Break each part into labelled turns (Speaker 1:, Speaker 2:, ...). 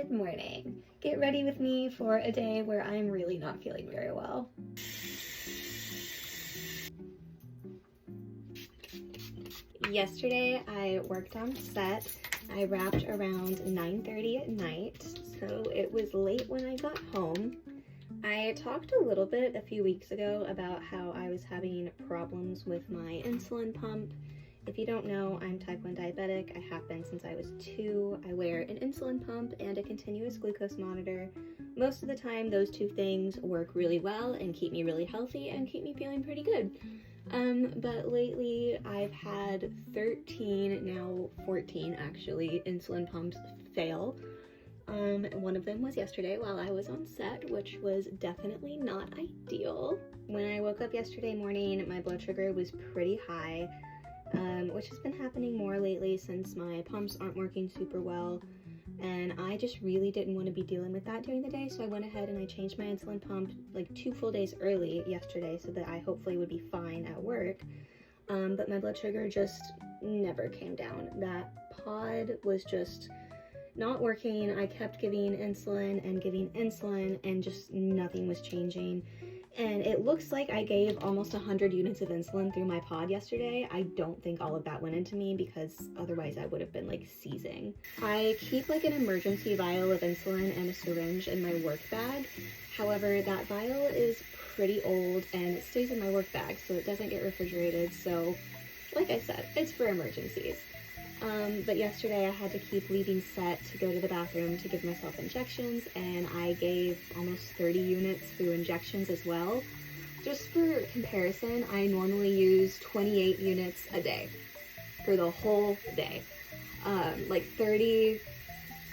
Speaker 1: Good morning. Get ready with me for a day where I'm really not feeling very well. Yesterday I worked on set. I wrapped around 9:30 at night, so it was late when I got home. I talked a little bit a few weeks ago about how I was having problems with my insulin pump. If you don't know, I'm type 1 diabetic. I have been since I was 2. I wear an insulin pump and a continuous glucose monitor. Most of the time, those two things work really well and keep me really healthy and keep me feeling pretty good. But lately I've had 13, now 14 actually, insulin pumps fail. One of them was yesterday while I was on set, which was definitely not ideal. When I woke up yesterday morning, my blood sugar was pretty high, which has been happening more lately since my pumps aren't working super well. And I just really didn't want to be dealing with that during the day, so I went ahead and I changed my insulin pump like 2 full days early yesterday so that I hopefully would be fine at work. But my blood sugar just never came down. That pod was just not working. I kept giving insulin and just nothing was changing. And it looks like I gave almost 100 units of insulin through my pod yesterday. I don't think all of that went into me because otherwise I would have been like seizing. I keep like an emergency vial of insulin and a syringe in my work bag. However, that vial is pretty old and it stays in my work bag, so it doesn't get refrigerated. So like I said, it's for emergencies. But yesterday I had to keep leaving set to go to the bathroom to give myself injections, and I gave almost 30 units through injections as well. Just for comparison, I normally use 28 units a day for the whole day. Like 30,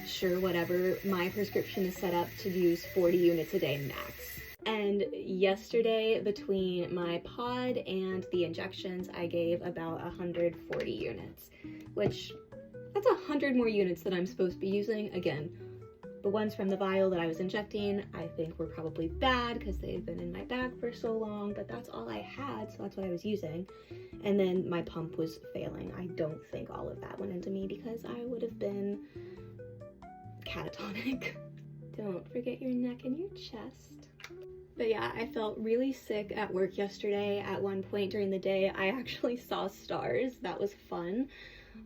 Speaker 1: sure, whatever. My prescription is set up to use 40 units a day max. And yesterday, between my pod and the injections, I gave about 140 units, which that's 100 more units than I'm supposed to be using. Again, the ones from the vial that I was injecting, I think were probably bad because they've been in my bag for so long, but that's all I had, so that's what I was using. And then my pump was failing. I don't think all of that went into me because I would have been catatonic. Don't forget your neck and your chest. But yeah, I felt really sick at work yesterday. At one point during the day, I actually saw stars. That was fun.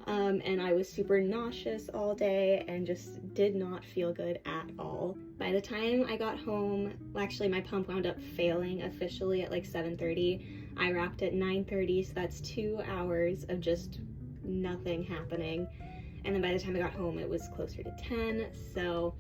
Speaker 1: And I was super nauseous all day and just did not feel good at all. By the time I got home, well, actually my pump wound up failing officially at like 7:30. I wrapped at 9:30, so that's 2 hours of just nothing happening. And then by the time I got home, it was closer to 10, so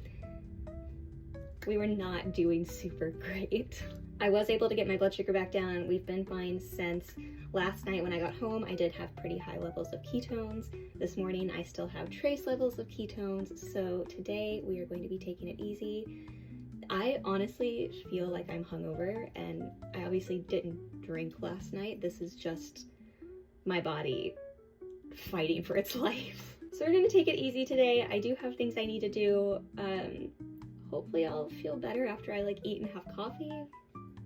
Speaker 1: we were not doing super great. I was able to get my blood sugar back down. We've been fine since last night. When I got home, I did have pretty high levels of ketones. This morning, I still have trace levels of ketones. So today we are going to be taking it easy. I honestly feel like I'm hungover, and I obviously didn't drink last night. This is just my body fighting for its life. So we're gonna take it easy today. I do have things I need to do. Hopefully I'll feel better after I like eat and have coffee.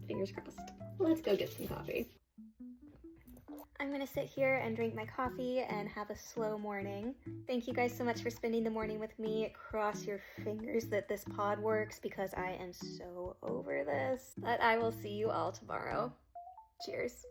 Speaker 1: Fingers crossed. Let's go get some coffee. I'm gonna sit here and drink my coffee and have a slow morning. Thank you guys so much for spending the morning with me. Cross your fingers that this pod works because I am so over this. But I will see you all tomorrow. Cheers.